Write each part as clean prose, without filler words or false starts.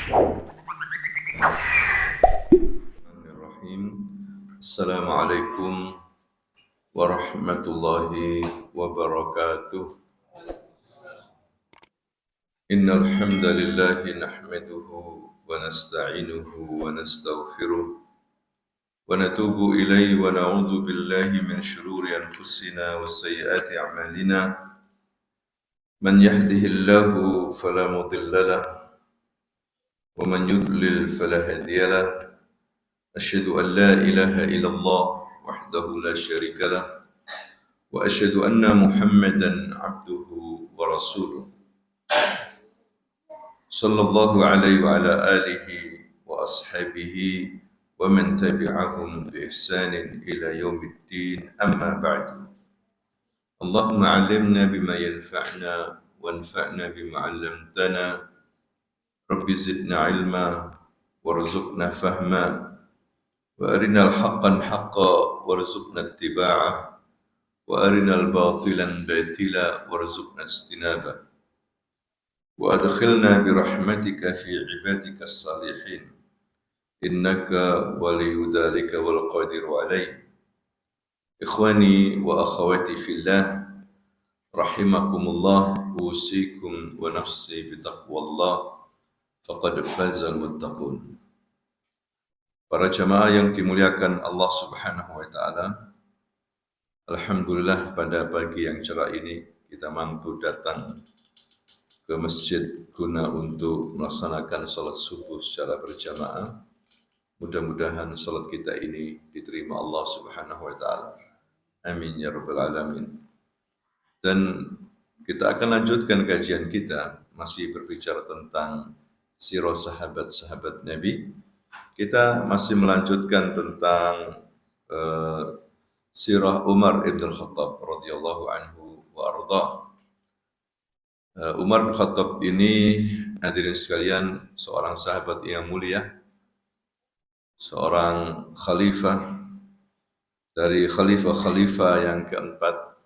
Bismillahirrahmanirrahim. Assalamualaikum warahmatullahi wabarakatuh. Innal hamdalillahi nahmaduhu wa nasta'inuhu wa nastaghfiruh wa natubu ilayhi wa na'udzu billahi min shururi anfusina wa sayyiati a'malina. Man yahdihillahu fala mudilla lahu wa man yudlil fala hadiya lahu. Asyhadu an la ilaha illallah wahdahu la syarika lah wa asyhadu anna Muhammadan abduhu wa rasuluh. Sallallahu alaihi wa ala alihi wa ashabihi wa man tabi'ahum bi ihsanin ila yaumiddin, amma ba'du. Allahumma 'allimna bima yanfa'na wanfa'na bima 'allamtana. Rabbi zidna 'ilma warzuqna fahma. وأرنا الحق حقا وارزقنا اتباعه وأرنا الباطلا باطلا وارزقنا اجتنابه وأدخلنا برحمتك في عبادك الصالحين إنك ولي ذلك والقادر عليه. إخواني وأخواتي في الله رحمكم الله، أوصيكم ونفسي بتقوى الله فقد فاز المتقون. Para jamaah yang dimuliakan Allah Subhanahu wa taala, alhamdulillah pada pagi yang cerah ini kita mampu datang ke masjid guna untuk melaksanakan salat subuh secara berjamaah. Mudah-mudahan salat kita ini diterima Allah Subhanahu wa taala. Amin ya rabbal alamin. Dan kita akan lanjutkan kajian kita masih berbicara tentang sirah sahabat-sahabat Nabi. Kita masih melanjutkan tentang sirah Umar ibn Khattab radhiyallahu anhu wa arda. Umar bin Khattab ini, hadirin sekalian, seorang sahabat yang mulia, seorang khalifah dari khalifah-khalifah yang keempat,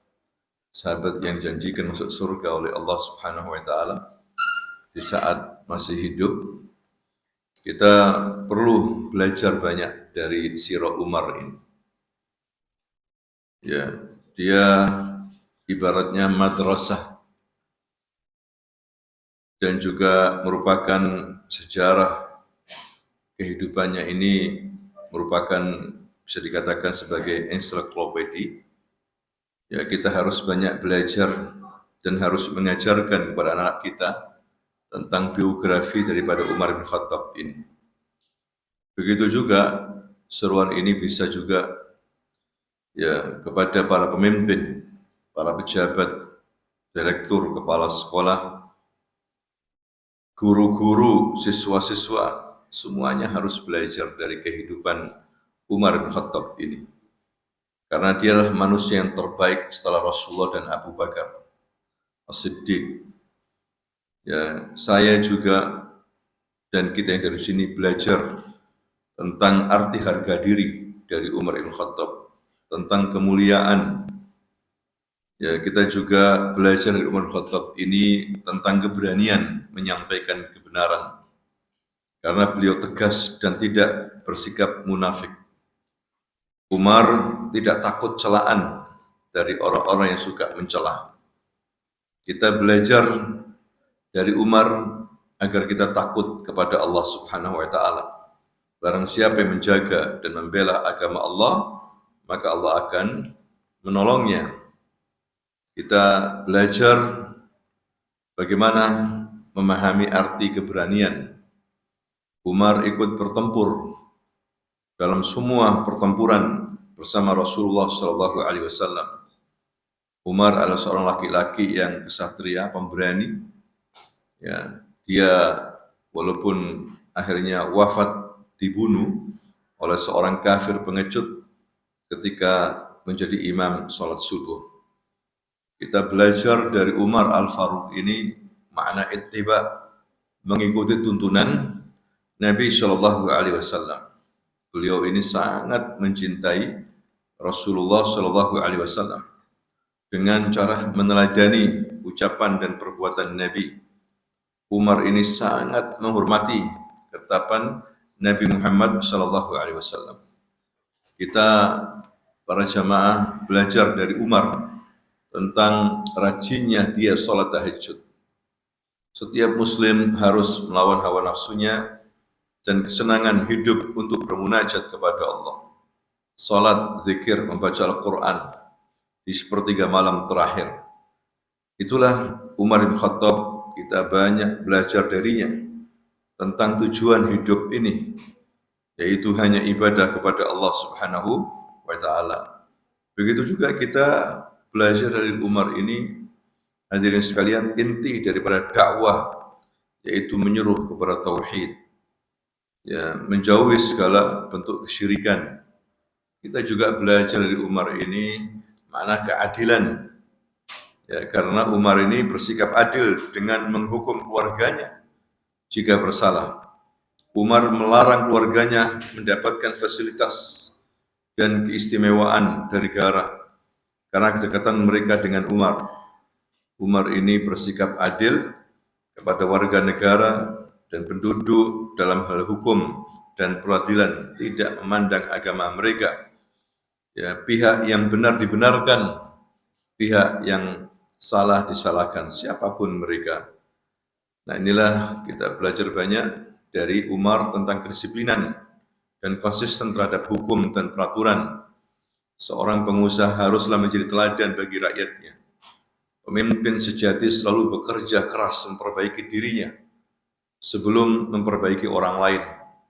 sahabat yang janjikan masuk surga oleh Allah Subhanahu wa taala di saat masih hidup. Kita perlu belajar banyak dari sirah Umar ini. Ya, dia ibaratnya madrasah dan juga merupakan sejarah kehidupannya ini, merupakan bisa dikatakan sebagai ensiklopedia. Ya, kita harus banyak belajar dan harus mengajarkan kepada anak kita tentang biografi daripada Umar bin Khattab ini. Begitu juga seruan ini bisa juga ya kepada para pemimpin, para pejabat, direktur, kepala sekolah, guru-guru, siswa-siswa, semuanya harus belajar dari kehidupan Umar bin Khattab ini. Karena dialah manusia yang terbaik setelah Rasulullah dan Abu Bakar As-Siddiq. Ya, saya juga dan kita yang dari sini belajar tentang arti harga diri dari Umar bin Khattab, tentang kemuliaan. Ya, kita juga belajar dari Umar bin Khattab ini tentang keberanian menyampaikan kebenaran. Karena beliau tegas dan tidak bersikap munafik. Umar tidak takut celaan dari orang-orang yang suka mencela. Kita belajar dari Umar agar kita takut kepada Allah Subhanahu wa taala. Barang siapa yang menjaga dan membela agama Allah, maka Allah akan menolongnya. Kita belajar bagaimana memahami arti keberanian. Umar ikut bertempur dalam semua pertempuran bersama Rasulullah SAW. Umar adalah seorang laki-laki yang kesatria, pemberani. Ya, dia walaupun akhirnya wafat dibunuh oleh seorang kafir pengecut ketika menjadi imam salat subuh. Kita belajar dari Umar Al-Faruq ini makna ittiba, mengikuti tuntunan Nabi Shallallahu Alaihi Wasallam. Beliau ini sangat mencintai Rasulullah Shallallahu Alaihi Wasallam dengan cara meneladani ucapan dan perbuatan Nabi. Umar ini sangat menghormati ketetapan Nabi Muhammad SAW. Kita para jamaah belajar dari Umar tentang rajinnya dia sholat tahajud. Setiap muslim harus melawan hawa nafsunya dan kesenangan hidup untuk bermunajat kepada Allah. Salat, zikir, membaca Al-Quran di sepertiga malam terakhir. Itulah Umar bin Khattab, kita banyak belajar darinya tentang tujuan hidup ini, yaitu hanya ibadah kepada Allah Subhanahu wa Ta'ala. Begitu juga kita belajar dari Umar ini, hadirin sekalian, inti daripada dakwah, yaitu menyuruh kepada tauhid, ya, menjauhi segala bentuk kesyirikan. Kita juga belajar dari Umar ini makna keadilan, ya, karena Umar ini bersikap adil dengan menghukum keluarganya jika bersalah. Umar melarang keluarganya mendapatkan fasilitas dan keistimewaan dari negara karena kedekatan mereka dengan Umar. Umar ini bersikap adil kepada warga negara dan penduduk dalam hal hukum dan peradilan, tidak memandang agama mereka. Ya, pihak yang benar dibenarkan, pihak yang salah disalahkan, siapapun mereka. Nah, inilah kita belajar banyak dari Umar tentang kedisiplinan dan konsisten terhadap hukum dan peraturan. Seorang pengusaha haruslah menjadi teladan bagi rakyatnya. Pemimpin sejati selalu bekerja keras memperbaiki dirinya sebelum memperbaiki orang lain.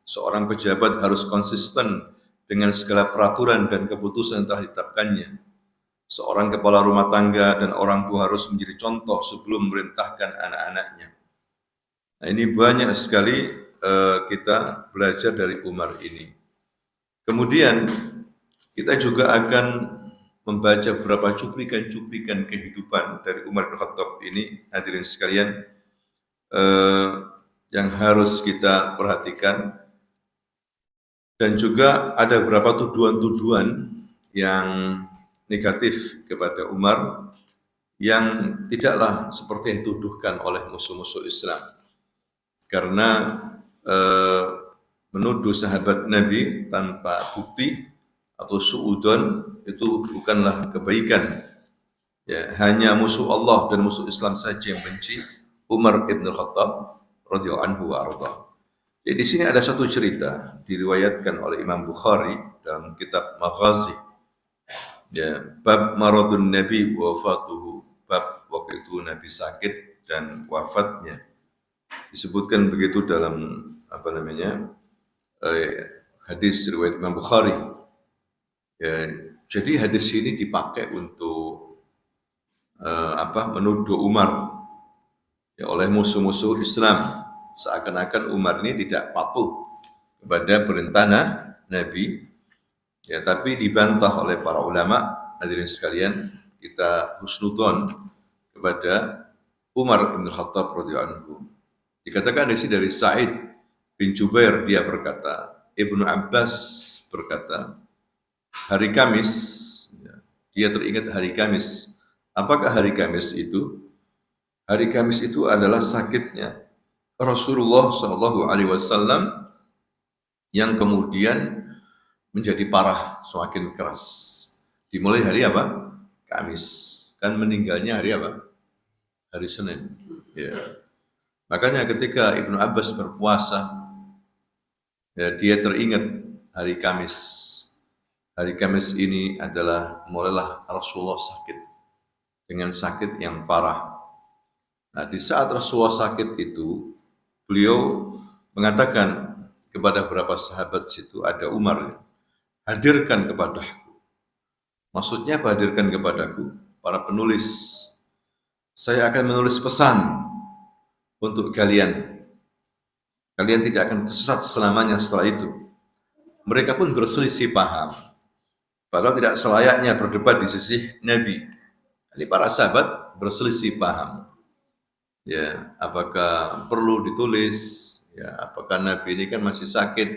Seorang pejabat harus konsisten dengan segala peraturan dan keputusan yang telah ditetapkannya. Seorang kepala rumah tangga dan orang tua harus menjadi contoh sebelum memerintahkan anak-anaknya. Nah, ini banyak sekali kita belajar dari Umar ini. Kemudian kita juga akan membaca beberapa cuplikan-cuplikan kehidupan dari Umar bin Khattab ini, hadirin sekalian, yang harus kita perhatikan. Dan juga ada beberapa tuduhan-tuduhan yang negatif kepada Umar yang tidaklah seperti yang dituduhkan oleh musuh-musuh Islam. Karena menuduh sahabat Nabi tanpa bukti atau suudon itu bukanlah kebaikan. Ya, hanya musuh Allah dan musuh Islam saja yang benci Umar bin Khattab radhiyallahu anhu wa ardha. Jadi di sini ada satu cerita diriwayatkan oleh Imam Bukhari dalam kitab Maghazi. Ya, bab maradun Nabi wa wafatuhu, bab waktu itu Nabi sakit dan wafatnya. Disebutkan begitu dalam hadis riwayat Imam Bukhari. Ya, jadi hadis ini dipakai untuk menuduh Umar ya, oleh musuh-musuh Islam. Seakan-akan Umar ini tidak patuh kepada perintah Nabi, ya, tapi dibantah oleh para ulama. Hadirin sekalian, kita husnudzon kepada Umar bin Khattab radhiyallahu anhu. Dikatakan dari Sa'id bin Jubair, dia berkata, Ibnu Abbas berkata, hari Kamis, dia teringat hari Kamis. Apakah hari Kamis itu? Hari Kamis itu adalah sakitnya Rasulullah SAW yang kemudian menjadi parah, semakin keras. Dimulai hari apa? Kamis. Kan meninggalnya hari apa? Hari Senin. Ya. Makanya ketika Ibnu Abbas berpuasa, ya, dia teringat hari Kamis. Hari Kamis ini adalah mulailah Rasulullah sakit dengan sakit yang parah. Nah, di saat Rasulullah sakit itu, beliau mengatakan kepada beberapa sahabat situ, ada Umar, hadirkan kepadaku. Maksudnya apa hadirkan kepadaku? Para penulis, saya akan menulis pesan untuk kalian. Kalian tidak akan tersesat selamanya setelah itu. Mereka pun berselisih paham. Padahal tidak selayaknya berdebat di sisi Nabi. Ini para sahabat berselisih paham. Ya, apakah perlu ditulis? Ya, apakah Nabi ini kan masih sakit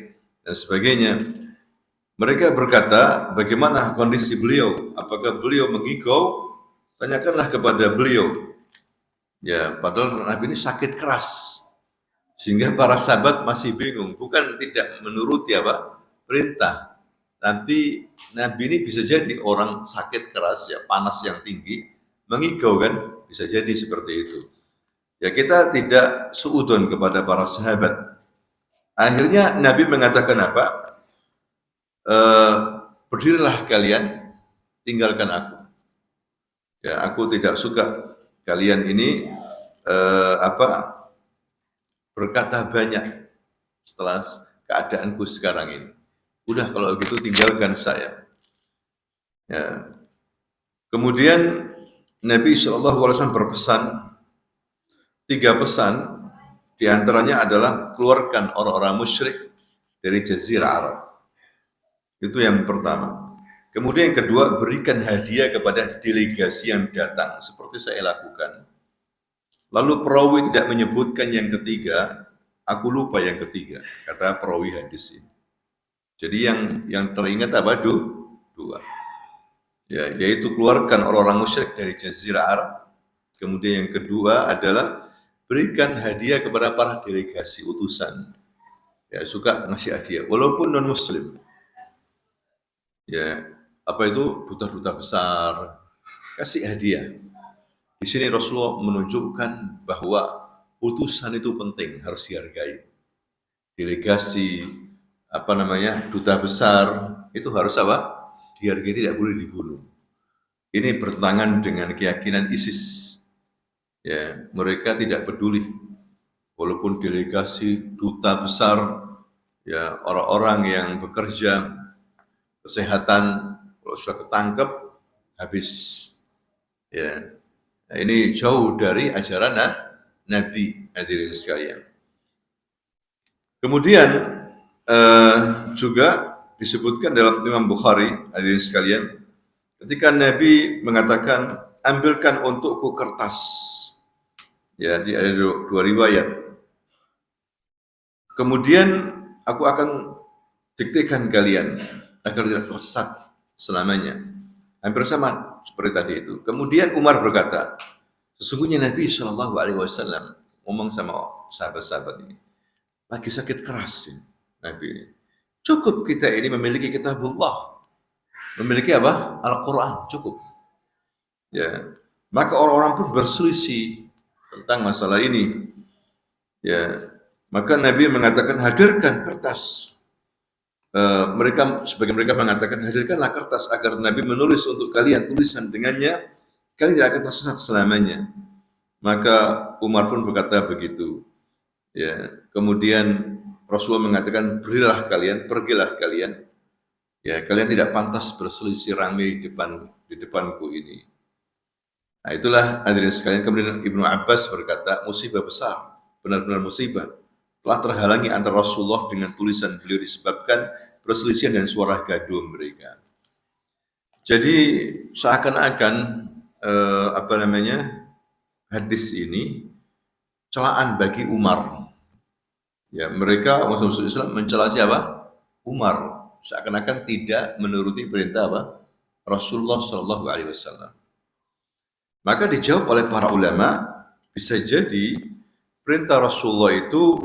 dan sebagainya. Mereka berkata, bagaimana kondisi beliau? Apakah beliau mengigau? Tanyakanlah kepada beliau. Ya, padahal Nabi ini sakit keras. Sehingga para sahabat masih bingung, bukan tidak menuruti perintah, tapi Nabi ini bisa jadi orang sakit keras ya, panas yang tinggi, mengigau kan, bisa jadi seperti itu. Ya kita tidak suudon kepada para sahabat. Akhirnya Nabi mengatakan apa? Berdirilah kalian, tinggalkan aku. Ya, aku tidak suka kalian ini berkata banyak setelah keadaanku sekarang ini. Udah kalau gitu tinggalkan saya. Ya. Kemudian Nabi SAW berpesan 3 pesan, diantaranya adalah keluarkan orang-orang musyrik dari Jazirah Arab. Itu yang pertama. Kemudian yang kedua, berikan hadiah kepada delegasi yang datang, seperti saya lakukan. Lalu perawi tidak menyebutkan yang ketiga, aku lupa yang ketiga, kata perawi hadis ini. Jadi yang teringat apa? Dua. Ya, yaitu keluarkan orang-orang musyrik dari Jazirah Arab. Kemudian yang kedua adalah berikan hadiah kepada para delegasi utusan. Ya, suka ngasih hadiah, walaupun non Muslim. Ya, apa itu duta-duta besar, kasih hadiah. Di sini Rasulullah menunjukkan bahwa utusan itu penting, harus dihargai. Delegasi, duta besar, itu harus dihargai, tidak boleh dibunuh. Ini bertentangan dengan keyakinan ISIS. Ya, mereka tidak peduli, walaupun delegasi, duta besar, ya orang-orang yang bekerja kesehatan, kalau sudah ketangkep, habis. Ya, nah, ini jauh dari ajaran Nabi, hadirin sekalian. Kemudian juga disebutkan dalam Imam Bukhari, hadirin sekalian, ketika Nabi mengatakan, ambilkan untukku kertas. Ya, ada 2 riwayat. Kemudian aku akan diktekan kalian agar tidak tersesat selamanya. Hampir sama seperti tadi itu. Kemudian Umar berkata, sesungguhnya Nabi SAW ngomong sama sahabat-sahabat ini, lagi sakit keras ini, Nabi ini. Cukup kita ini memiliki kitabullah, memiliki Al-Quran, cukup. Ya, maka orang-orang pun berselisih tentang masalah ini. Ya, maka Nabi mengatakan hadirkan kertas. Sebagian mereka mengatakan hadirkanlah kertas agar Nabi menulis untuk kalian tulisan dengannya, kalian tidak akan tersesat selamanya. Maka Umar pun berkata begitu. Ya, kemudian Rasulullah mengatakan pergilah kalian. Ya, kalian tidak pantas berselisih ramai di depanku ini. Nah, itulah hadirin sekalian. Kemudian Ibnu Abbas berkata, musibah besar, benar-benar musibah, telah terhalangi antara Rasulullah dengan tulisan beliau disebabkan perselisihan dan suara gaduh mereka. Jadi seakan-akan hadis ini celaan bagi Umar. Ya, mereka Muslim Islam mencela siapa? Umar. Seakan-akan tidak menuruti perintah Rasulullah Shallallahu Alaihi Wasallam. Maka dijawab oleh para ulama, bisa jadi perintah Rasulullah itu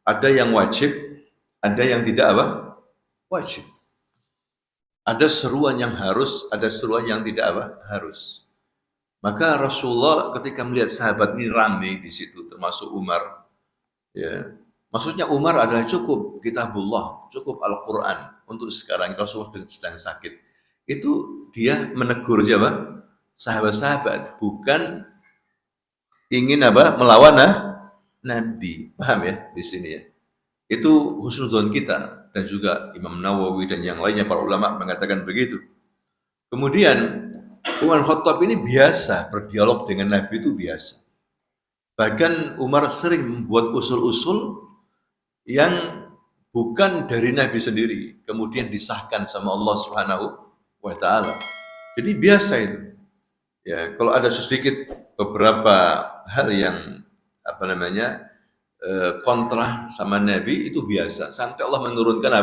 ada yang wajib, ada yang tidak wajib. Ada seruan yang harus, ada seruan yang tidak harus. Maka Rasulullah ketika melihat sahabat ini ramai di situ, termasuk Umar, ya, maksudnya Umar adalah cukup kitabullah, cukup Al-Quran untuk sekarang Rasulullah sedang sakit. Itu dia menegur siapa? Sahabat-sahabat, bukan ingin melawan Nabi. Paham ya di sini ya? Itu husnudzon kita, dan juga Imam Nawawi dan yang lainnya para ulama mengatakan begitu. Kemudian Umar Khattab ini biasa berdialog dengan Nabi, itu biasa. Bahkan Umar sering membuat usul-usul yang bukan dari Nabi sendiri, kemudian disahkan sama Allah Subhanahu wa taala. Jadi biasa itu. Ya, kalau ada sedikit beberapa hal yang kontra sama Nabi, itu biasa. Sampai Allah menurunkan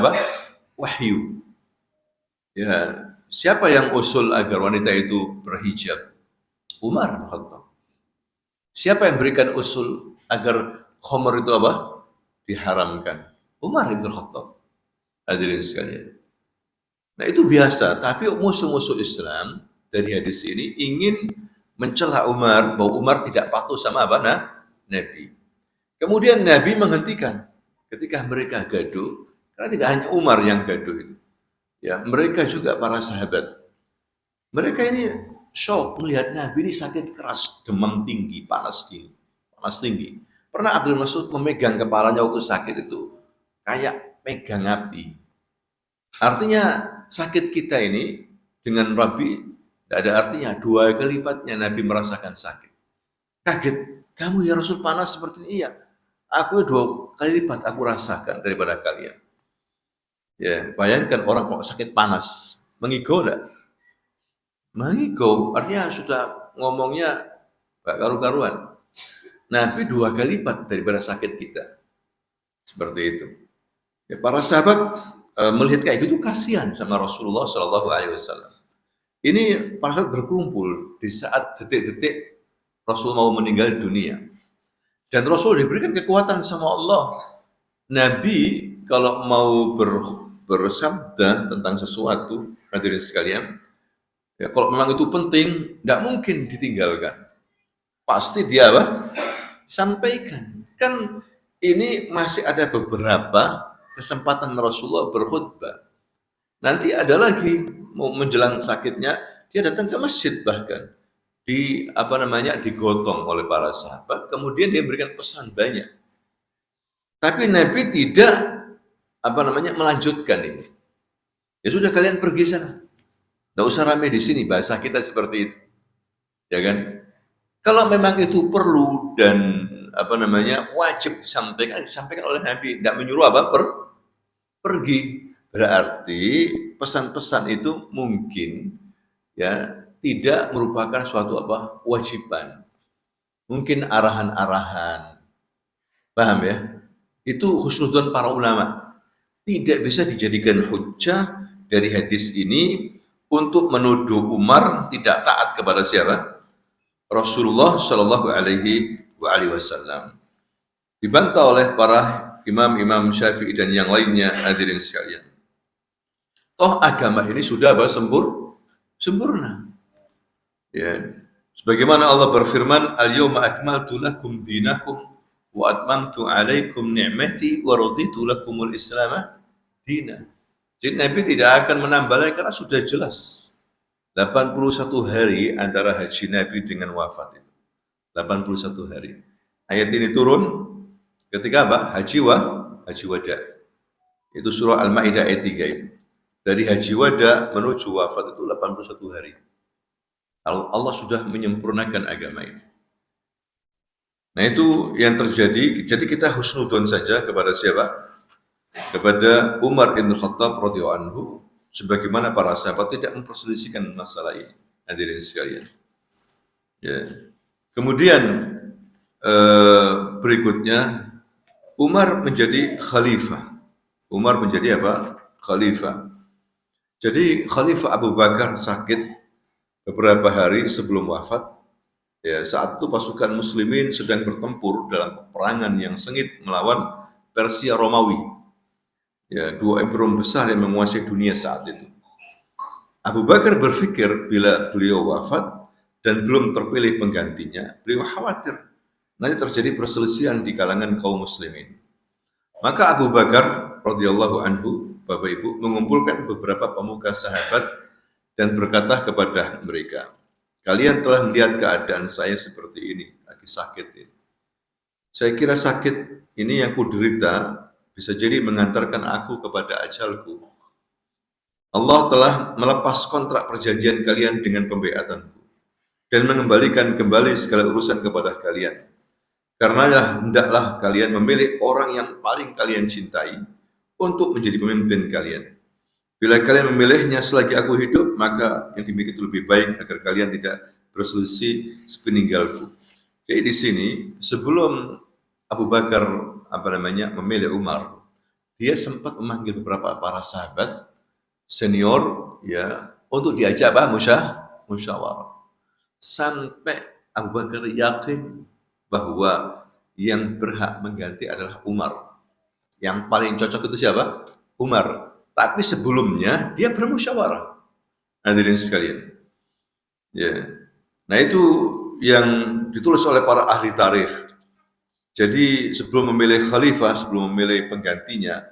wahyu. Ya, siapa yang usul agar wanita itu berhijab? Umar bin Khattab. Siapa yang berikan usul agar khamr itu apa? Diharamkan. Umar bin Khattab. Hadirin sekalian. Nah itu biasa, tapi musuh-musuh Islam dari hadis ini ingin mencela Umar, bahwa Umar tidak patuh sama apa? Nah, Nabi. Kemudian Nabi menghentikan ketika mereka gaduh, karena tidak hanya Umar yang gaduh itu. Ya, mereka juga para sahabat. Mereka ini shock melihat Nabi ini sakit keras, demam tinggi, panas tinggi. Pernah Abdul Mas'ud memegang kepalanya waktu sakit itu kayak pegang api. Artinya sakit kita ini dengan Rabbi tidak ada artinya, 2 kali lipatnya Nabi merasakan sakit. Kaget, kamu ya Rasul panas seperti ini? Iya, aku 2 kali lipat aku rasakan daripada kalian. Ya, bayangkan orang kok sakit panas, mengigau enggak? Mengigau, artinya sudah ngomongnya gak karu-karuan. Nabi 2 kali lipat daripada sakit kita. Seperti itu. Ya, para sahabat melihat kayak gitu kasihan sama Rasulullah Shallallahu Alaihi Wasallam. Ini para sahabat berkumpul di saat detik-detik Rasul mau meninggal dunia. Dan Rasul diberikan kekuatan sama Allah. Nabi kalau mau bersabda tentang sesuatu, hadirin sekalian, ya kalau memang itu penting, tidak mungkin ditinggalkan. Pasti dia apa? Sampaikan. Kan ini masih ada beberapa kesempatan Rasulullah berkhutbah. Nanti ada lagi mau menjelang sakitnya, dia datang ke masjid bahkan digotong oleh para sahabat, kemudian dia berikan pesan banyak. Tapi Nabi tidak melanjutkan ini. Ya sudah kalian pergi sana. Tidak usah ramai di sini, bahasa kita seperti itu. Ya kan? Kalau memang itu perlu dan wajib disampaikan oleh Nabi, tidak menyuruh pergi. Berarti pesan-pesan itu mungkin ya tidak merupakan suatu kewajiban. Mungkin arahan-arahan. Paham ya? Itu husnudzon para ulama. Tidak bisa dijadikan hujjah dari hadis ini untuk menuduh Umar tidak taat kepada siapa? Rasulullah Shallallahu Alaihi Wasallam. Dibantah oleh para imam Syafi'i dan yang lainnya, hadirin sekalian. Toh agama ini sudah sempurna. Ya. Sebagaimana Allah berfirman, "Al-yawma akmaltu lakum dinakum wa atmamtu 'alaikum ni'mati wa raditu lakumul Islam dina." Jadi Nabi tidak akan menambah lagi karena sudah jelas 81 hari antara haji Nabi dengan wafat itu. 81 hari. Ayat ini turun ketika apa? Haji wada. Itu surah Al-Maidah ayat 3 itu. Dari haji wada menuju wafat itu 81 hari. Allah sudah menyempurnakan agama ini. Nah itu yang terjadi. Jadi kita husnudzon saja kepada siapa? Kepada Umar bin Khattab radhiyallahu anhu, sebagaimana para sahabat tidak memperselisihkan masalah ini. Hadirin sekalian. Ya. Kemudian berikutnya Umar menjadi khalifah. Umar menjadi apa? Khalifah. Jadi Khalifah Abu Bakar sakit beberapa hari sebelum wafat. Ya, saat itu pasukan muslimin sedang bertempur dalam peperangan yang sengit melawan Persia Romawi. Ya, 2 imperium besar yang menguasai dunia saat itu. Abu Bakar berpikir bila beliau wafat dan belum terpilih penggantinya, beliau khawatir nanti terjadi perselisihan di kalangan kaum muslimin. Maka Abu Bakar radhiyallahu anhu, Bapak Ibu, mengumpulkan beberapa pemuka sahabat dan berkata kepada mereka, "Kalian telah melihat keadaan saya seperti ini, lagi sakit ini. Saya kira sakit ini yang kuderita bisa jadi mengantarkan aku kepada ajalku. Allah telah melepas kontrak perjanjian kalian dengan pembaiatanku dan mengembalikan kembali segala urusan kepada kalian. Karena hendaklah kalian memilih orang yang paling kalian cintai untuk menjadi pemimpin kalian. Bila kalian memilihnya selagi aku hidup, maka yang demikian itu lebih baik agar kalian tidak berselisih sepeninggalku." Jadi di sini sebelum Abu Bakar memilih Umar, dia sempat memanggil beberapa para sahabat senior ya untuk diajak musyawarah. Sampai Abu Bakar yakin bahwa yang berhak mengganti adalah Umar. Yang paling cocok itu siapa? Umar. Tapi sebelumnya dia bermusyawarah. Hadirin sekalian. Ya. Nah itu yang ditulis oleh para ahli tarikh. Jadi sebelum memilih khalifah, sebelum memilih penggantinya,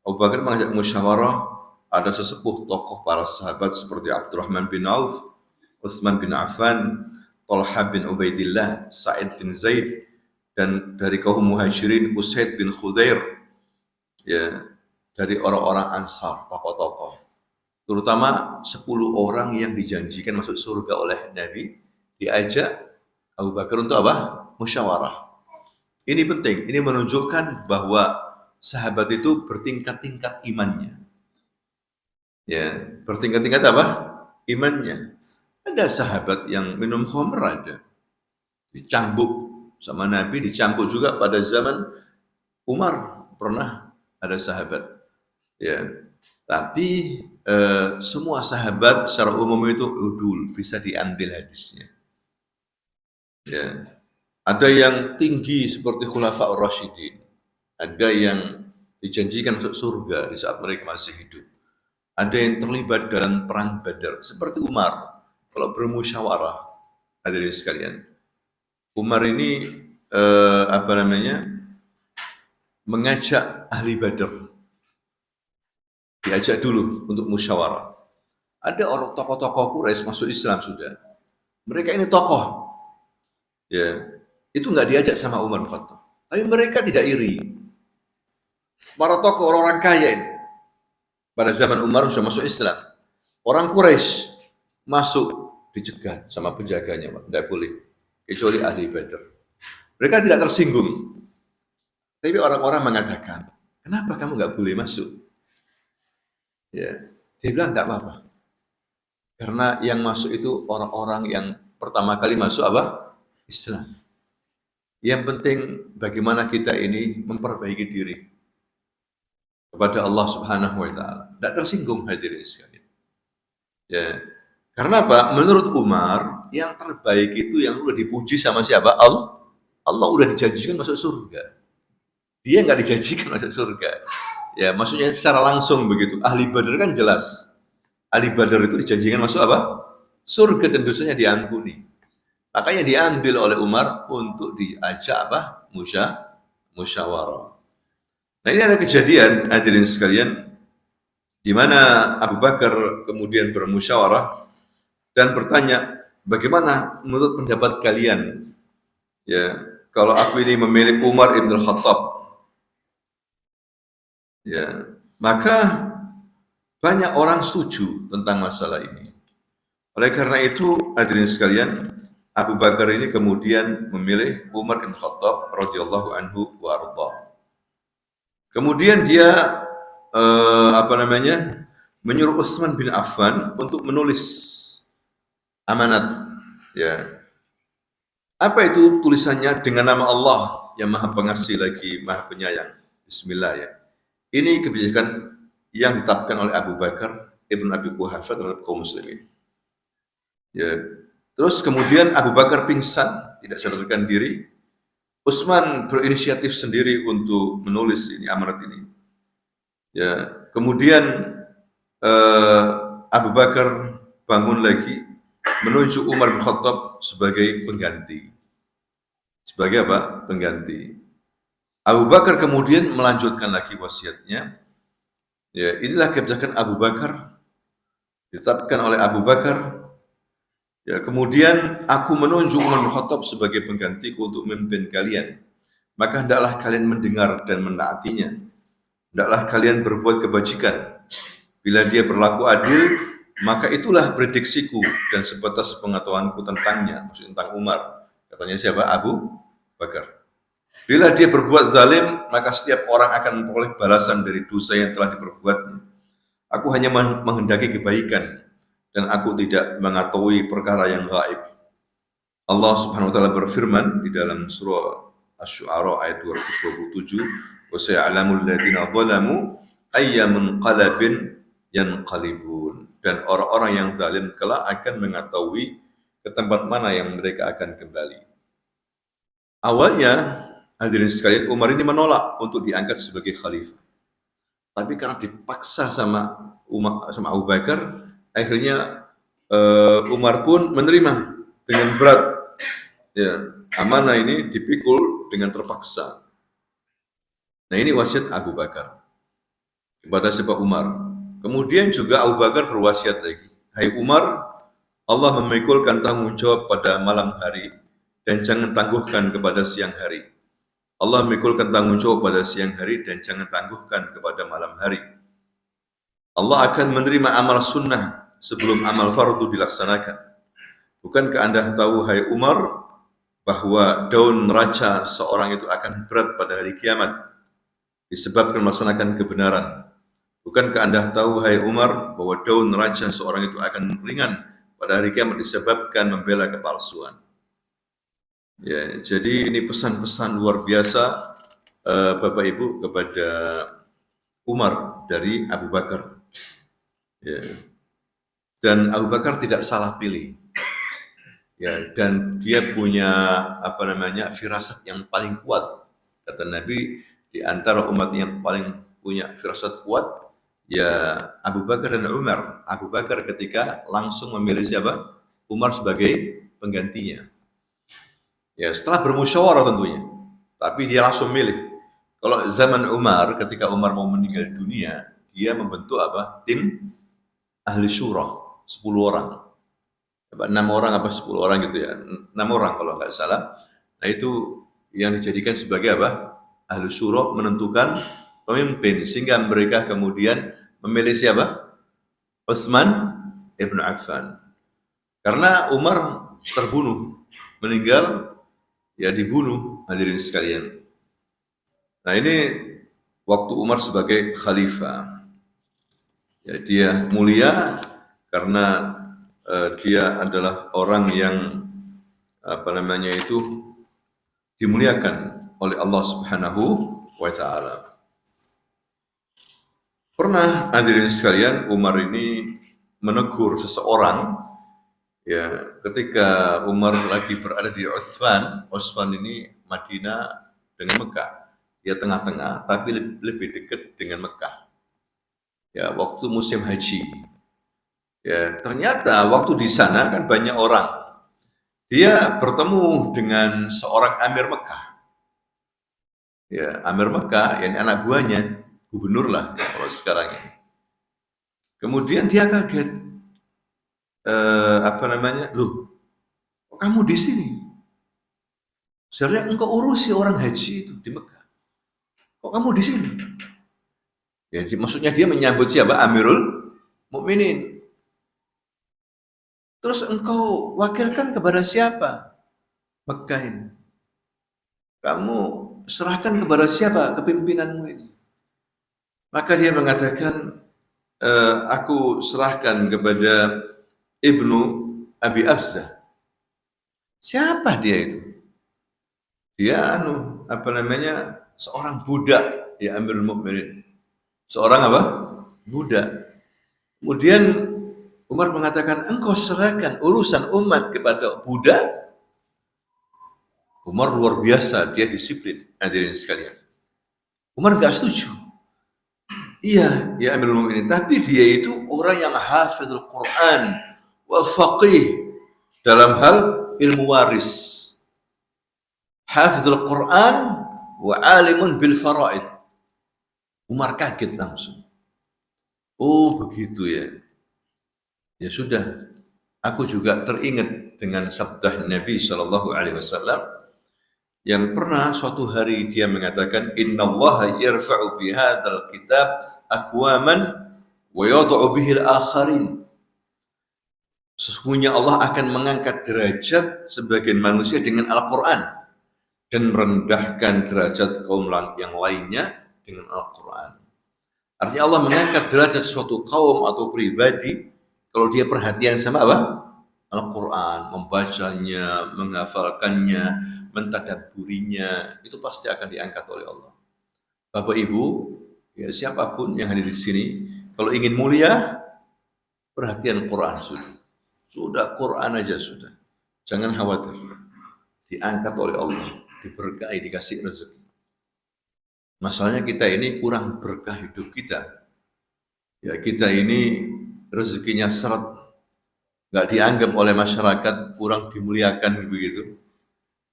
Abu Bakar mengajak musyawarah. Ada sesepuh tokoh para sahabat seperti Abdurrahman bin Auf, Utsman bin Affan, Talha bin Ubaidillah, Sa'id bin Zaid, dan dari kaum muhajirin Usaid bin Khudair, ya, dari orang-orang Ansar, tokoh-tokoh. Terutama 10 orang yang dijanjikan masuk surga oleh Nabi, diajak Abu Bakar untuk apa? Musyawarah. Ini penting, ini menunjukkan bahwa sahabat itu bertingkat-tingkat imannya. Ya, bertingkat-tingkat apa? Imannya. Ada sahabat yang minum khamr ada. Dicambuk sama Nabi, dicambuk juga pada zaman Umar pernah ada sahabat. Ya. Tapi semua sahabat secara umum itu udul, bisa diambil hadisnya. Ya. Ada yang tinggi seperti Khulafaur Rasyidin. Ada yang dijanjikan masuk surga di saat mereka masih hidup. Ada yang terlibat dalam perang Badar seperti Umar. Kalau bermusyawarah, hadirin sekalian, Umar ini mengajak ahli Badar, diajak dulu untuk musyawarah. Ada orang tokoh-tokoh Quraisy masuk Islam sudah. Mereka ini tokoh, ya, itu nggak diajak sama Umar bin Khattab. Tapi mereka tidak iri. Para tokoh orang-orang kaya ini. Pada zaman Umar sudah masuk Islam. Orang Quraisy masuk dicegat sama penjaganya, Pak. Tidak boleh. Kecuali ahli Badar. Mereka tidak tersinggung. Tapi orang-orang mengatakan, kenapa kamu nggak boleh masuk? Ya, dia bilang nggak apa-apa. Karena yang masuk itu orang-orang yang pertama kali masuk apa? Islam. Yang penting bagaimana kita ini memperbaiki diri kepada Allah Subhanahu wa taala. Tidak tersinggung hadirin sekalian. Ya. Karena apa? Menurut Umar, yang terbaik itu yang sudah dipuji sama siapa? Allah. Allah sudah dijanjikan masuk surga. Dia nggak dijanjikan masuk surga. Ya, maksudnya secara langsung begitu. Ahli Badar kan jelas. Ahli Badar itu dijanjikan masuk apa? Surga dan dosanya diampuni. Makanya diambil oleh Umar untuk diajak apa? Musyawarah. Nah ini ada kejadian, hadirin sekalian, di mana Abu Bakar kemudian bermusyawarah dan bertanya, bagaimana menurut pendapat kalian? Ya, kalau aku ini memilih Umar ibn Khattab, ya, maka banyak orang setuju tentang masalah ini. Oleh karena itu, hadirin sekalian, Abu Bakar ini kemudian memilih Umar ibn Khattab radhiyallahu anhu wa ardhah. Kemudian dia menyuruh Utsman bin Affan untuk menulis amanat. Ya. Apa itu tulisannya? Dengan nama Allah yang Maha Pengasih lagi Maha Penyayang. Bismillah ya. Ini kebijakan yang ditetapkan oleh Abu Bakar ibn Abi Quhafah terhadap kaum muslimin. Ya. Terus kemudian Abu Bakar pingsan, tidak sadarkan diri. Utsman berinisiatif sendiri untuk menulis ini amanat ini. Ya, kemudian Abu Bakar bangun lagi menunjuk Umar bin Khattab sebagai pengganti. Sebagai apa? Pengganti. Abu Bakar kemudian melanjutkan lagi wasiatnya. Ya, inilah kebijakan Abu Bakar ditetapkan oleh Abu Bakar. Ya, kemudian aku menunjuk Umar bin Khattab sebagai penggantiku untuk memimpin kalian. Maka hendaklah kalian mendengar dan menaatinya. Hendaklah kalian berbuat kebajikan. Bila dia berlaku adil, maka itulah prediksiku dan sebatas pengetahuanku tentangnya, maksud tentang Umar. Katanya siapa? Abu Bakar. Bila dia berbuat zalim, maka setiap orang akan memperoleh balasan dari dosa yang telah diperbuatnya. Aku hanya menghendaki kebaikan. Dan aku tidak mengetahui perkara yang gaib. Allah Subhanahu wa taala berfirman di dalam surah Asy-Syu'ara ayat 227, "Wa saya'lamul ladzina zalamu ayyamun qalbin yanqalibun." Dan orang-orang yang zalim kelak akan mengetahui ke tempat mana yang mereka akan kembali. Awalnya hadirin sekalian, Umar ini menolak untuk diangkat sebagai khalifah. Tapi karena dipaksa sama Abu Bakar, akhirnya Umar pun menerima dengan berat. Ya, amanah ini dipikul dengan terpaksa. Nah, ini wasiat Abu Bakar kepada siapa Umar. Kemudian juga Abu Bakar berwasiat lagi, hai Umar, Allah memikulkan tanggung jawab pada malam hari dan jangan tangguhkan kepada siang hari. Allah memikulkan tanggung jawab pada siang hari dan jangan tangguhkan kepada malam hari. Allah akan menerima amal sunnah sebelum amal fardu dilaksanakan. Bukankah Anda tahu, hai Umar, bahwa daun neraca seorang itu akan berat pada hari kiamat disebabkan melaksanakan kebenaran. Bukankah Anda tahu, hai Umar, bahwa daun neraca seorang itu akan ringan pada hari kiamat disebabkan membela kepalsuan. Ya, jadi ini pesan-pesan luar biasa Bapak Ibu kepada Umar dari Abu Bakar. Ya. Dan Abu Bakar tidak salah pilih. Ya, dan dia punya firasat yang paling kuat. Kata Nabi, di antara umat yang paling punya firasat kuat ya Abu Bakar dan Umar. Abu Bakar ketika langsung memilih siapa? Umar sebagai penggantinya. Ya, setelah bermusyawarah tentunya. Tapi dia langsung milih. Kalau zaman Umar, ketika Umar mau meninggal dunia, dia membentuk apa? Tim ahli syura, 10 orang. 6 orang apa 10 orang gitu ya. 6 orang kalau nggak salah. Nah, itu yang dijadikan sebagai apa? Ahli syura menentukan pemimpin sehingga mereka kemudian memilih siapa? Utsman ibn Affan. Karena Umar terbunuh, meninggal ya dibunuh, hadirin sekalian. Nah, ini waktu Umar sebagai khalifah. Ya, dia mulia karena dia adalah orang yang dimuliakan oleh Allah Subhanahu wa taala. Pernah hadirin sekalian, Umar ini menegur seseorang ya ketika Umar lagi berada di Utsman. Utsman ini Madinah dengan Mekah. Dia tengah-tengah tapi lebih dekat dengan Mekah. Ya, waktu musim haji. Ya, ternyata waktu di sana kan banyak orang. Dia bertemu dengan seorang Amir Mekah. Ya, Amir Mekah, yang anak buahnya, gubernur lah ya, kalau sekarang ini. Kemudian dia kaget. Loh, kok kamu di sini? Saya lihat engkau urusi orang haji itu di Mekah. Kok kamu di sini? Ya, maksudnya dia menyambut siapa? Amirul Mukminin. Terus engkau wakilkan kepada siapa? Mekah ini. Kamu serahkan kepada siapa kepimpinanmu ini? Maka dia mengatakan, aku serahkan kepada Ibnu Abi Abzah. Siapa dia itu? Dia seorang budak, ya Amirul Mukminin. Seorang apa? Budak. Kemudian Umar mengatakan, engkau serahkan urusan umat kepada budak? Umar luar biasa, dia disiplin, hadirin sekalian. Umar enggak setuju. Iya, ya Amirul Mukminin, tapi dia itu orang yang hafizul Quran wa faqih dalam hal ilmu waris. Hafizul Quran wa alimun bil faraid. Umar kaget langsung. Oh, begitu ya. Ya sudah, aku juga teringat dengan sabda Nabi Shallallahu Alaihi Wasallam yang pernah suatu hari dia mengatakan, Innallaha yarfa'u bihadzal kitab aqwaman wa yad'u bihil akharin. Sesungguhnya Allah akan mengangkat derajat sebagian manusia dengan Al-Quran dan merendahkan derajat kaum yang lainnya dengan Al-Quran. Artinya Allah mengangkat derajat suatu kaum atau pribadi kalau dia perhatian sama apa? Al-Quran, membacanya, menghafalkannya, mentadabburinya, itu pasti akan diangkat oleh Allah. Bapak Ibu, ya siapapun yang hadir di sini, kalau ingin mulia, perhatian Quran sudah. Sudah Quran aja sudah. Jangan khawatir. Diangkat oleh Allah. diberkahi, dikasih rezeki. Masalahnya kita ini kurang berkah hidup kita. Ya, kita ini rezekinya seret, nggak dianggap oleh masyarakat, kurang dimuliakan begitu.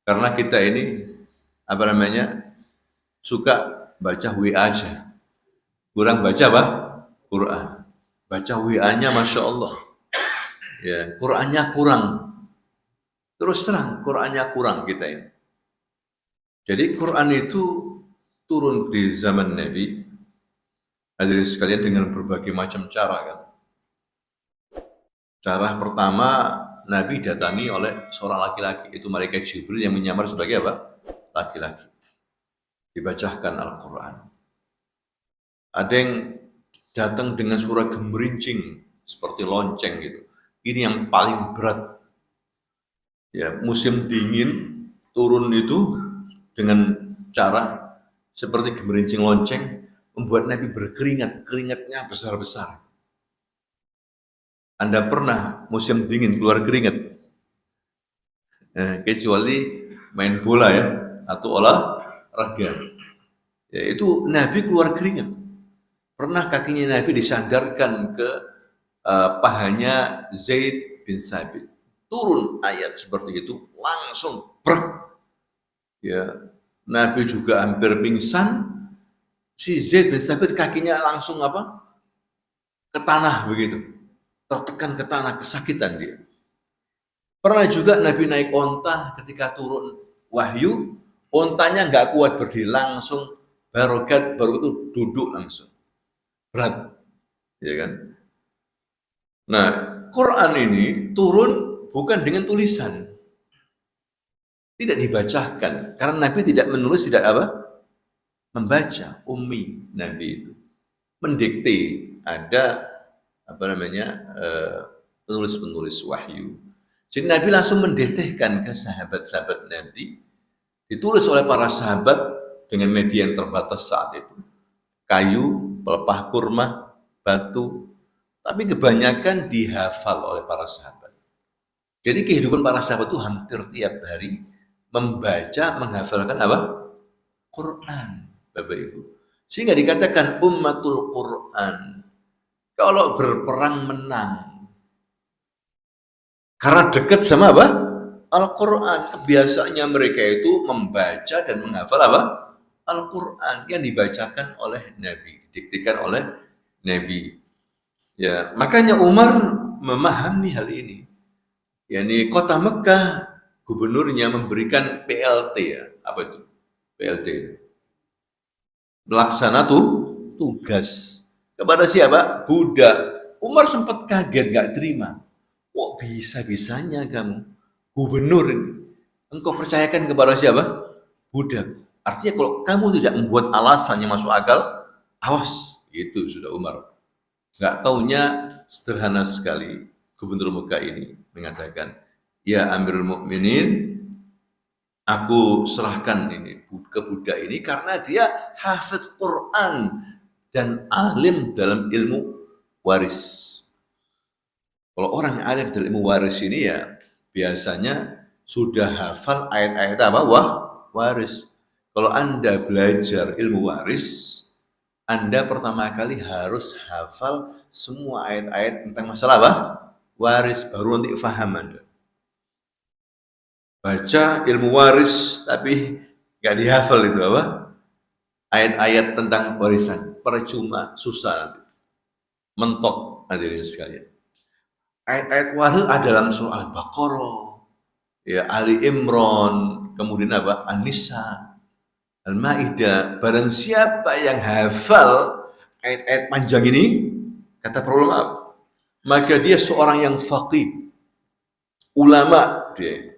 Karena kita ini suka baca WA aja, kurang baca apa? Quran. Baca WA-nya Masya Allah, ya Qurannya kurang. Terus terang, Qurannya kurang kita ini. Jadi Quran itu turun di zaman Nabi, hadirin sekalian, dengan berbagai macam cara kan. Cara pertama, Nabi datangi oleh seorang laki-laki, itu malaikat Jibril yang menyamar sebagai apa? Laki-laki. Dibacakan Al-Quran. Ada yang datang dengan suara gemerincing seperti lonceng gitu. Ini yang paling berat. Ya, musim dingin turun itu dengan cara seperti gemerincing lonceng membuat Nabi berkeringat, keringatnya besar-besar. Anda pernah musim dingin keluar keringat? Kecuali main bola ya, atau olahraga. Ya, itu Nabi keluar keringat. Pernah kakinya Nabi disandarkan ke pahanya Zaid bin Sabit. Turun ayat seperti itu, langsung brek. Ya, Nabi juga hampir pingsan. Si Zaid bin Sabit kakinya langsung ke tanah begitu. Tertekan ke tanah, kesakitan dia. Pernah juga Nabi naik onta ketika turun wahyu, ontanya nggak kuat berdiri, langsung baru itu duduk langsung. Berat, ya kan? Nah, Quran ini turun bukan dengan tulisan, tidak dibacakan, karena Nabi tidak menulis, tidak membaca, ummi Nabi itu mendikte, ada penulis-penulis wahyu. Jadi Nabi langsung mendektehkan ke sahabat-sahabat Nabi, ditulis oleh para sahabat dengan media yang terbatas saat itu, kayu, pelepah kurma, batu, tapi kebanyakan dihafal oleh para sahabat. Jadi kehidupan para sahabat itu hampir tiap hari membaca, menghafalkan Quran, Bapak Ibu. Sehingga dikatakan ummatul Quran. Kalau berperang menang, karena dekat sama Al-Quran. Kebiasaannya mereka itu membaca dan menghafal Al-Quran yang dibacakan oleh Nabi, didiktikan oleh Nabi. Ya, makanya Umar memahami hal ini. Yani kota Mekah, gubernurnya memberikan PLT ya, apa itu? PLT. Pelaksana tugas. Kepada siapa? Budak. Umar sempat kaget, gak terima. Kok bisa-bisanya kamu, gubernur, engkau percayakan kepada siapa? Budak. Artinya kalau kamu tidak membuat alasan yang masuk akal, awas. Itu sudah Umar. Gak taunya sederhana sekali. Gubernur Mekah ini mengatakan, ya Amirul Mukminin, aku serahkan ini ke budak ini karena dia hafiz Quran dan alim dalam ilmu waris. Kalau orang alim dalam ilmu waris ini ya biasanya sudah hafal ayat-ayat waris. Kalau Anda belajar ilmu waris, Anda pertama kali harus hafal semua ayat-ayat tentang masalah waris, baru nanti faham Anda. Baca ilmu waris tapi nggak dihafal itu ayat-ayat tentang warisan, percuma, susah nanti. Mentok hadirin sekalian. Ayat-ayat waris ada dalam surah Al-Baqarah, ya Ali Imran, kemudian An-Nisa, Al-Maidah. Barang siapa yang hafal ayat-ayat panjang ini, kata para ulama, maka dia seorang yang faqih, ulama dia.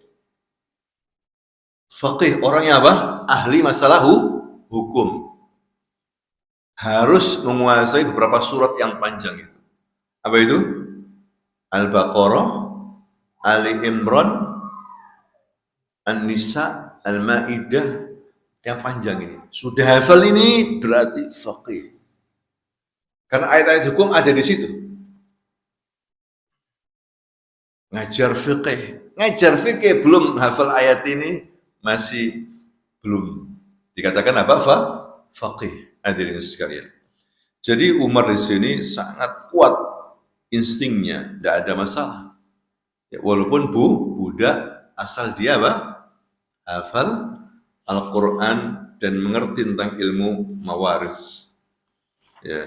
Faqih, orangnya ahli masalah hukum. Harus menguasai beberapa surat yang panjang itu. Apa itu? Al-Baqarah, Ali Imran, An-Nisa, Al-Maidah, yang panjang ini. Sudah hafal ini berarti faqih. Karena ayat-ayat hukum ada di situ. Ngajar fikih belum hafal ayat ini, masih belum. Dikatakan apa? Faqih. Hadirin sekalian. Jadi Umar di sini sangat kuat instingnya, tidak ada masalah. Ya, walaupun budak asal dia apa? Hafal Al-Quran dan mengerti tentang ilmu mawaris. Ya.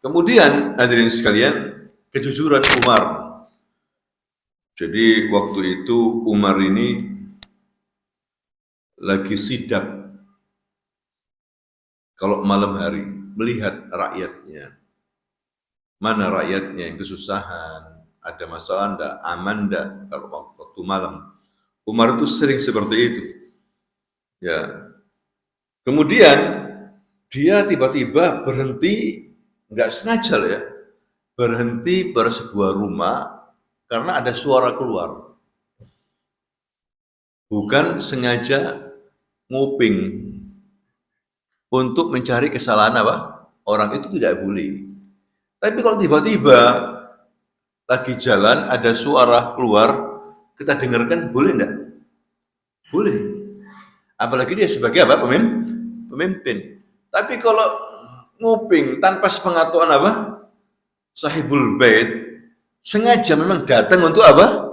Kemudian hadirin sekalian, kejujuran Umar. Jadi waktu itu Umar ini lagi sidak kalau malam hari melihat rakyatnya. Mana rakyatnya yang kesusahan, ada masalah enggak, aman enggak kalau waktu malam. Umar itu sering seperti itu. Ya. Kemudian dia tiba-tiba berhenti, enggak sengaja ya, berhenti pada sebuah rumah karena ada suara keluar. Bukan sengaja nguping untuk mencari kesalahan apa? Orang itu tidak boleh. Tapi kalau tiba-tiba lagi jalan ada suara keluar, kita dengarkan, boleh enggak? Boleh. Apalagi dia sebagai apa? Pemimpin. Tapi kalau nguping tanpa sepengetahuan apa? Sahibul bait, sengaja memang datang untuk apa?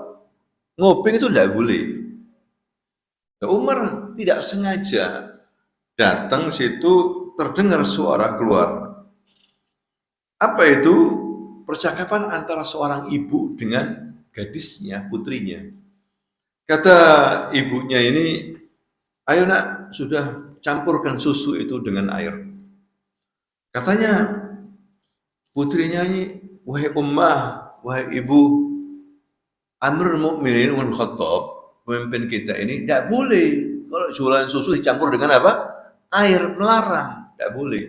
Nguping itu tidak boleh. Umar tidak sengaja datang situ, terdengar suara keluar. Apa itu? Percakapan antara seorang ibu dengan gadisnya, putrinya. Kata ibunya ini, ayo nak, sudah campurkan susu itu dengan air. Katanya putrinya ini, wahai ummah, wahai ibu, Amirul Mukminin Umar bin Khattab, pemimpin kita ini tidak boleh kalau jualan susu dicampur dengan apa? Air, melarang, tidak boleh.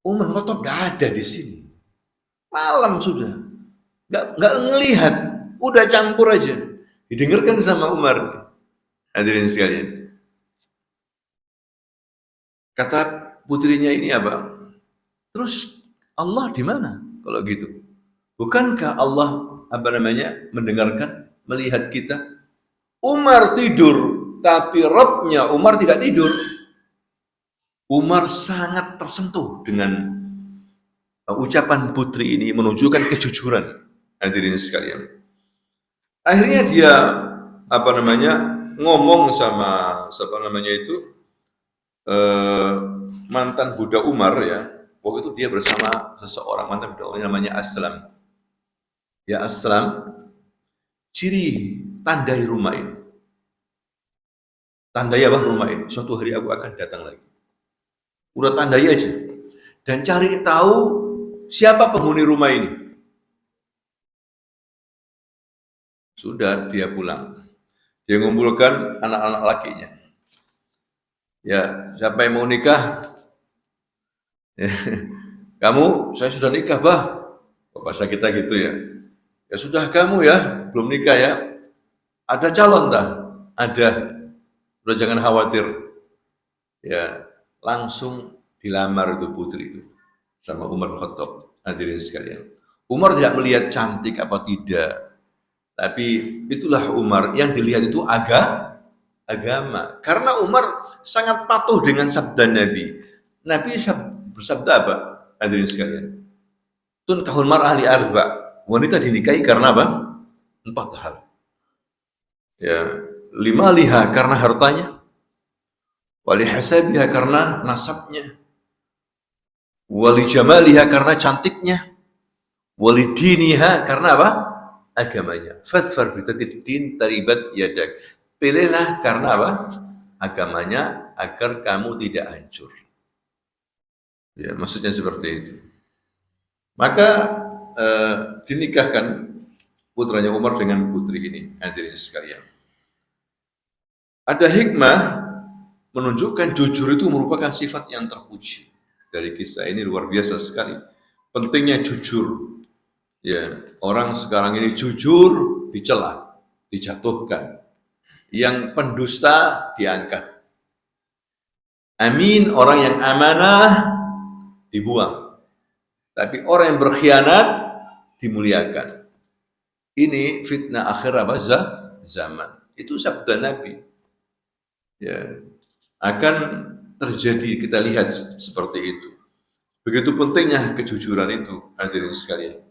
Umar bin Khattab tidak ada di sini. Malam sudah, nggak ngelihat, udah campur aja. Didengarkan sama Umar. Hadirin sekalian. Kata putrinya ini apa? Terus Allah di mana kalau gitu? Bukankah Allah mendengarkan, melihat kita? Umar tidur, tapi Rabbnya Umar tidak tidur. Umar sangat tersentuh dengan ucapan putri ini, menunjukkan kejujuran. Hadirin sekalian. Akhirnya dia ngomong sama mantan budak Umar ya. Waktu itu dia bersama seseorang mantan budak namanya Aslam. Ya Aslam, ciri tandai rumah ini. Tandai apa rumah ini? Suatu hari aku akan datang lagi. Udah tandai aja. Dan cari tahu siapa penghuni rumah ini. Sudah dia pulang. Dia mengumpulkan anak-anak lakinya. Ya, siapa yang mau nikah? Kamu, saya sudah nikah, bah. Bahasa kita gitu ya. Ya sudah kamu ya, belum nikah ya. Ada calon dah? Ada. Udah jangan khawatir. Ya, langsung dilamar itu putri itu sama Umar bin Khattab. Hadirin sekalian. Umar tidak melihat cantik apa tidak. Tapi itulah Umar yang dilihat itu agama. Karena Umar sangat patuh dengan sabda Nabi. Nabi bersabda apa? Hadirin sekalian. Tunkahul mar'ah li arba'. Wanita dinikahi karena apa? 4 hal. Ya, 5 liha karena hartanya, wali hasabiha karena nasabnya, wali jamaliha karena cantiknya, wali diniha karena apa? Agamanya. Fadfar bitadid din taribat yadak. Pilihlah karena apa? Agamanya agar kamu tidak hancur. Ya, maksudnya seperti itu. Maka dinikahkan putranya Umar dengan putri ini, hadirin sekalian. Ada hikmah menunjukkan jujur itu merupakan sifat yang terpuji. Dari kisah ini luar biasa sekali. Pentingnya jujur. Ya, orang sekarang ini jujur dicela, dijatuhkan. Yang pendusta diangkat. Amin, orang yang amanah dibuang. Tapi orang yang berkhianat dimuliakan. Ini fitnah akhir zaman. Itu sabda Nabi. Ya, akan terjadi, kita lihat seperti itu. Begitu pentingnya kejujuran itu, hadirin sekalian.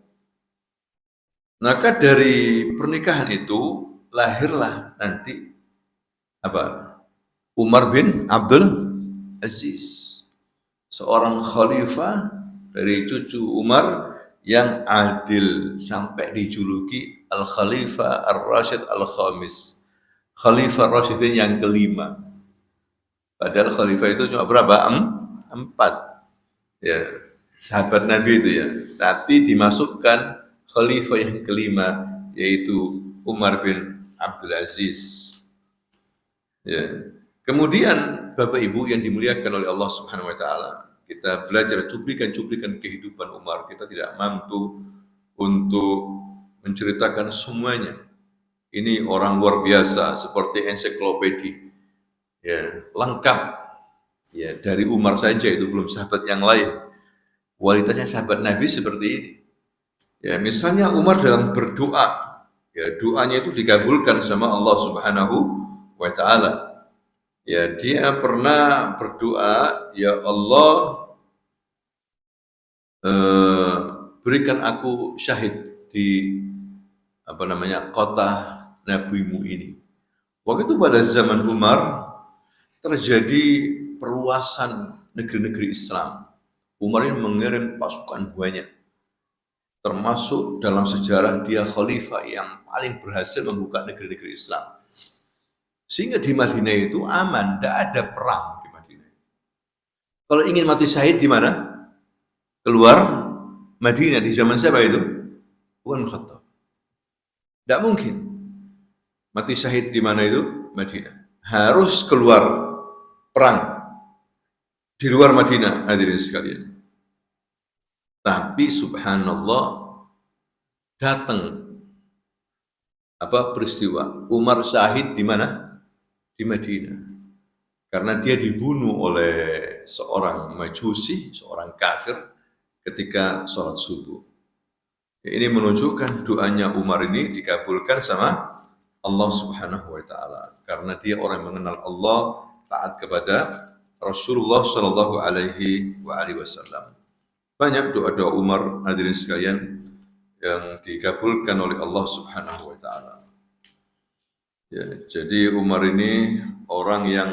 Maka dari pernikahan itu lahirlah nanti apa? Umar bin Abdul Aziz, seorang khalifah dari cucu Umar yang adil sampai dijuluki Al-Khalifah Ar-Rasyid Al-Khamis, Khalifah Rasyidin yang kelima. Padahal khalifah itu cuma berapa? Empat. Ya, sahabat Nabi itu ya. Tapi dimasukkan khalifah yang kelima, yaitu Umar bin Abdul Aziz. Ya. Kemudian Bapak Ibu yang dimuliakan oleh Allah Subhanahu wa taala, kita belajar cuplikan-cuplikan kehidupan Umar. Kita tidak mampu untuk menceritakan semuanya. Ini orang luar biasa, seperti ensiklopedi. Ya, lengkap. Ya, dari Umar saja itu belum sahabat yang lain. Kualitasnya sahabat Nabi seperti ini. Ya, misalnya Umar dalam berdoa, ya doanya itu dikabulkan sama Allah Subhanahu wa taala. Ya, dia pernah berdoa, ya Allah, berikan aku syahid di kota nabimu ini. Waktu itu pada zaman Umar terjadi perluasan negeri-negeri Islam. Umar ini mengirim pasukan banyak. Termasuk dalam sejarah dia khalifah yang paling berhasil membuka negeri-negeri Islam. Sehingga di Madinah itu aman, tidak ada perang di Madinah. Kalau ingin mati syahid di mana? Keluar Madinah. Di zaman siapa itu? Umar bin Khattab. Tidak mungkin. Mati syahid di mana itu? Madinah. Harus keluar perang di luar Madinah, hadirin sekalian. Tapi subhanallah, datang peristiwa Umar syahid di mana? Di Madinah. Karena dia dibunuh oleh seorang majusi, seorang kafir ketika sholat subuh. Ini menunjukkan doanya Umar ini dikabulkan sama Allah Subhanahu wa taala karena dia orang yang mengenal Allah, taat kepada Rasulullah Shallallahu alaihi wasallam. Banyak doa-doa Umar, hadirin sekalian, yang dikabulkan oleh Allah Subhanahu wa taala. Ya, jadi Umar ini orang yang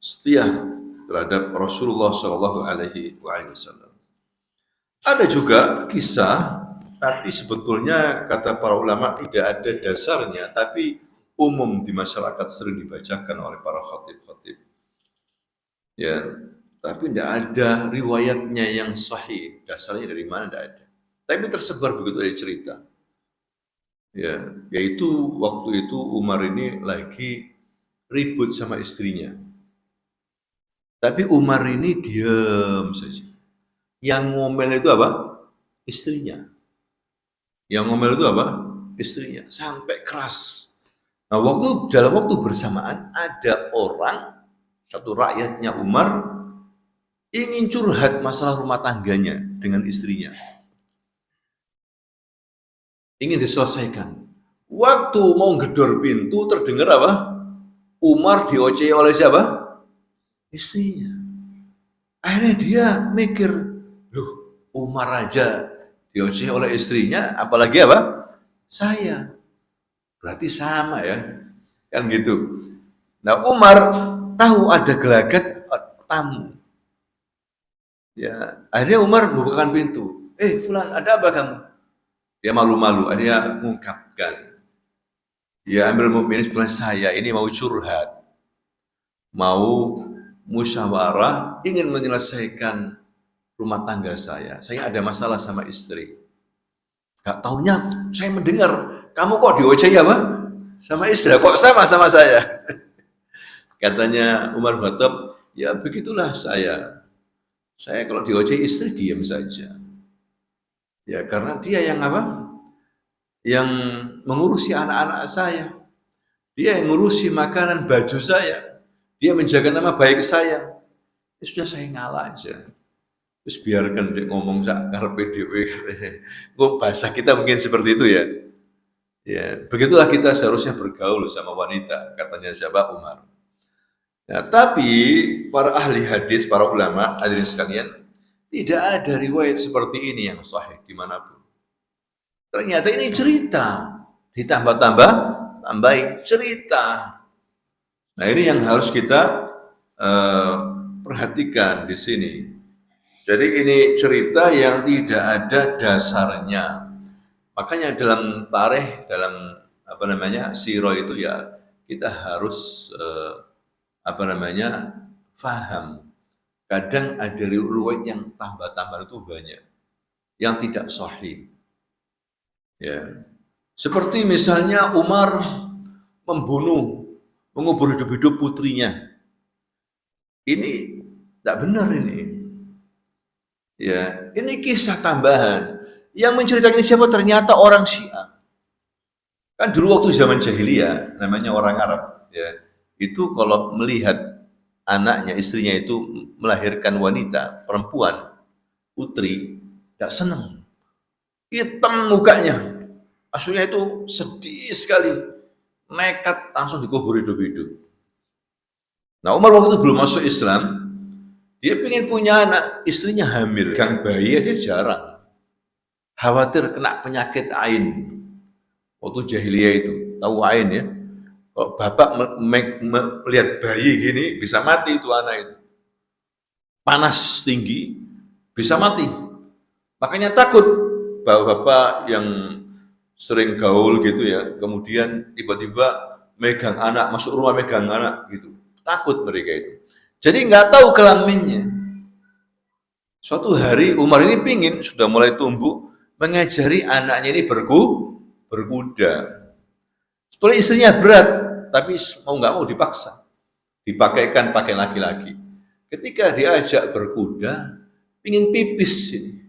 setia terhadap Rasulullah Shallallahu alaihi wasallam. Ada juga kisah, tapi sebetulnya kata para ulama tidak ada dasarnya, tapi umum di masyarakat sering dibacakan oleh para khatib-khatib. Ya, tapi tidak ada riwayatnya yang sahih. Dasarnya dari mana tidak ada. Tapi tersebar begitu aja cerita. Ya, yaitu waktu itu Umar ini lagi ribut sama istrinya. Tapi Umar ini diam saja. Yang ngomel itu apa? Istrinya. Yang ngomel itu apa? Istrinya. Sampai keras. Nah, dalam waktu bersamaan ada orang, satu rakyatnya Umar, ingin curhat masalah rumah tangganya dengan istrinya. Ingin diselesaikan. Waktu mau gedor pintu terdengar apa? Umar diocehi oleh siapa? Istrinya. Akhirnya dia mikir, loh Umar aja diocehi oleh istrinya, apalagi apa? Saya. Berarti sama ya. Kan gitu. Nah Umar tahu ada gelagat tamu. Ya, akhirnya Umar membukakan pintu. Fulan, ada apa kamu? Dia malu-malu, akhirnya mengungkapkan. Ya ambil mukminin sebelah saya, ini mau curhat. Mau musyawarah, ingin menyelesaikan rumah tangga saya. Saya ada masalah sama istri. Gak taunya saya mendengar, kamu kok diocehi apa? Sama istri, kok sama saya? Katanya Umar bin Khattab, ya begitulah saya. Saya kalau diocehi istri diam saja. Ya karena dia yang apa? Yang mengurusi anak-anak saya. Dia yang mengurusi makanan baju saya. Dia menjaga nama baik saya. Ya sudah saya ngalah aja. Terus biarkan dia ngomong sak karepe dhewe. Bahasa kita mungkin seperti itu ya. Ya, begitulah kita seharusnya bergaul sama wanita, katanya siapa? Umar. Nah, tapi para ahli hadis, para ulama, hadirin sekalian, tidak ada riwayat seperti ini yang sahih dimanapun. Ternyata ini cerita, ditambah-tambah, tambahin cerita. Nah, ini yang harus kita perhatikan di sini. Jadi ini cerita yang tidak ada dasarnya. Makanya dalam tarikh, dalam sirah itu ya kita harus faham. Kadang ada riwayat yang tambah-tambah itu banyak, yang tidak sahih. Ya. Seperti misalnya Umar mengubur hidup-hidup putrinya. Ini tidak benar ini. Ya, ini kisah tambahan. Yang menceritakan ini siapa? Ternyata orang Syiah. Kan dulu waktu zaman jahiliyah, namanya orang Arab, ya. Itu kalau melihat anaknya, istrinya itu melahirkan wanita, perempuan, putri, tidak senang. Hitam mukanya. Aslinya itu sedih sekali. Nekat langsung dikubur hidup-hidup. Nah, Umar waktu itu belum masuk Islam, dia ingin punya anak, istrinya hamil, kan bayi aja jarang. Khawatir kena penyakit ain. Waktu jahiliyah itu, tahu ain ya? Kalau bapak melihat bayi gini, bisa mati itu anak itu. Panas tinggi, bisa mati. Makanya takut bapak yang sering gaul gitu ya, kemudian tiba-tiba megang anak, masuk rumah megang anak gitu. Takut mereka itu. Jadi nggak tahu kelaminnya. Suatu hari Umar ini pingin, sudah mulai tumbuh, mengajari anaknya ini berkuda. Sebetulnya istrinya berat, tapi mau nggak mau dipaksa. Dipakaikan pakai laki-laki. Ketika diajak berkuda, pingin pipis ini,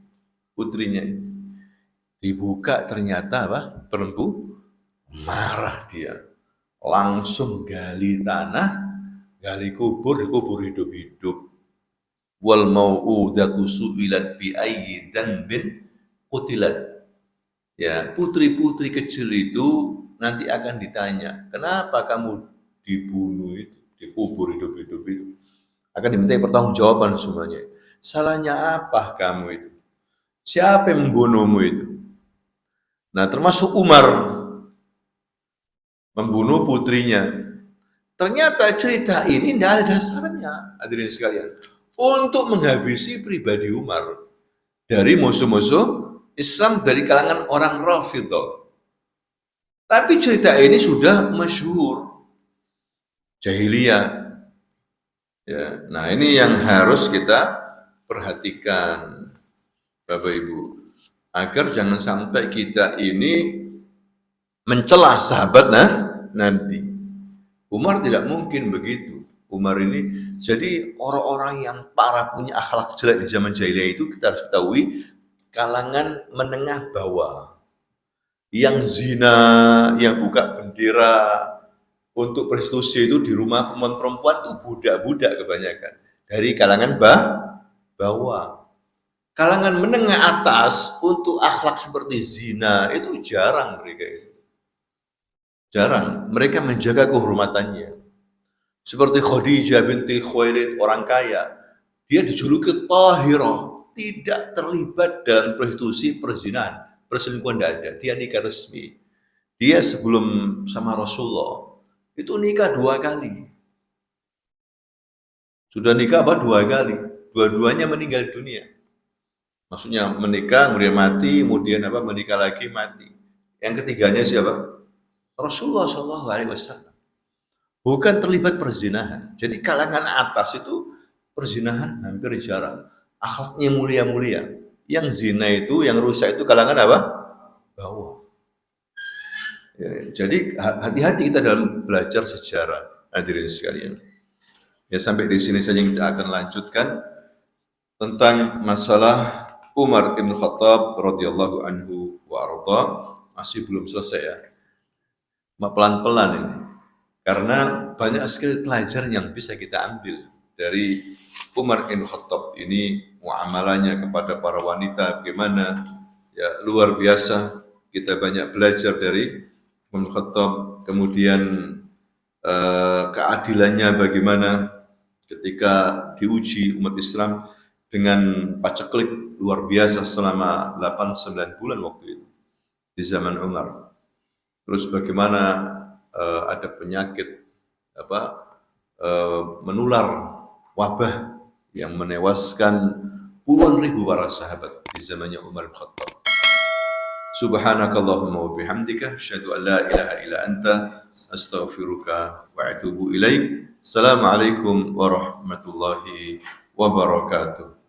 putrinya. Dibuka ternyata apa? Perempuan marah dia. Langsung gali tanah, gali kubur, dikubur hidup-hidup. Wal mau'udatu su'ilat bi ayyi dhanbin qutilat. Ya, putri-putri kecil itu nanti akan ditanya, kenapa kamu dibunuh itu, dikubur hidup-hidup itu? Akan dimintai pertanggungjawaban semuanya. Salahnya apa kamu itu? Siapa yang membunuhmu itu? Nah, termasuk Umar membunuh putrinya. Ternyata cerita ini tidak ada dasarnya, hadirin sekalian. Untuk menghabisi pribadi Umar dari musuh-musuh Islam dari kalangan orang Rafidhah. Tapi cerita ini sudah masyhur jahiliyah. Ya, nah ini yang harus kita perhatikan, Bapak Ibu, agar jangan sampai kita ini mencela sahabat Nabi. Umar tidak mungkin begitu. Umar ini jadi orang-orang yang parah punya akhlak jelek di zaman jahiliyah itu kita harus ketahui kalangan menengah bawah. Yang zina, yang buka bendera untuk prostitusi itu di rumah perempuan itu budak-budak kebanyakan. Dari kalangan bawah. Kalangan menengah atas untuk akhlak seperti zina itu jarang mereka itu. Jarang. Mereka menjaga kehormatannya. Seperti Khadijah binti Khuwailid, orang kaya. Dia dijuluki Tahirah. Tidak terlibat dalam prostitusi, perzinahan. Perselingkuhan tidak ada. Dia nikah resmi. Dia sebelum sama Rasulullah, itu nikah 2 kali. Sudah nikah 2 kali. Dua-duanya meninggal dunia. Maksudnya menikah, kemudian mati, kemudian menikah lagi, mati. Yang ketiganya siapa? Rasulullah SAW. Bukan terlibat perzinahan. Jadi kalangan atas itu perzinahan hampir jarang. Akhlaknya mulia-mulia. Yang zina itu, yang rusak itu kalangan apa? Bawah. Ya, jadi hati-hati kita dalam belajar sejarah, hadirin sekalian. Ya, sampai di sini saja kita akan lanjutkan tentang masalah Umar bin Khattab radhiyallahu anhu wa arda. Masih belum selesai ya. Pelan-pelan ini. Karena banyak sekali pelajaran yang bisa kita ambil dari Umar bin Khattab ini, muamalahnya kepada para wanita bagaimana, ya luar biasa. Kita banyak belajar dari Umar bin Khattab, kemudian keadilannya bagaimana ketika diuji umat Islam dengan paceklik luar biasa selama 8-9 bulan waktu itu di zaman Umar. Terus bagaimana ada penyakit menular, wabah yang menewaskan puluhan ribu para sahabat di zamannya Umar bin Khattab. Subhanakallahumma wa bihamdika asyhadu an la ilaha illa anta astaghfiruka wa atubu ilaik. Assalamualaikum warahmatullahi wabarakatuh.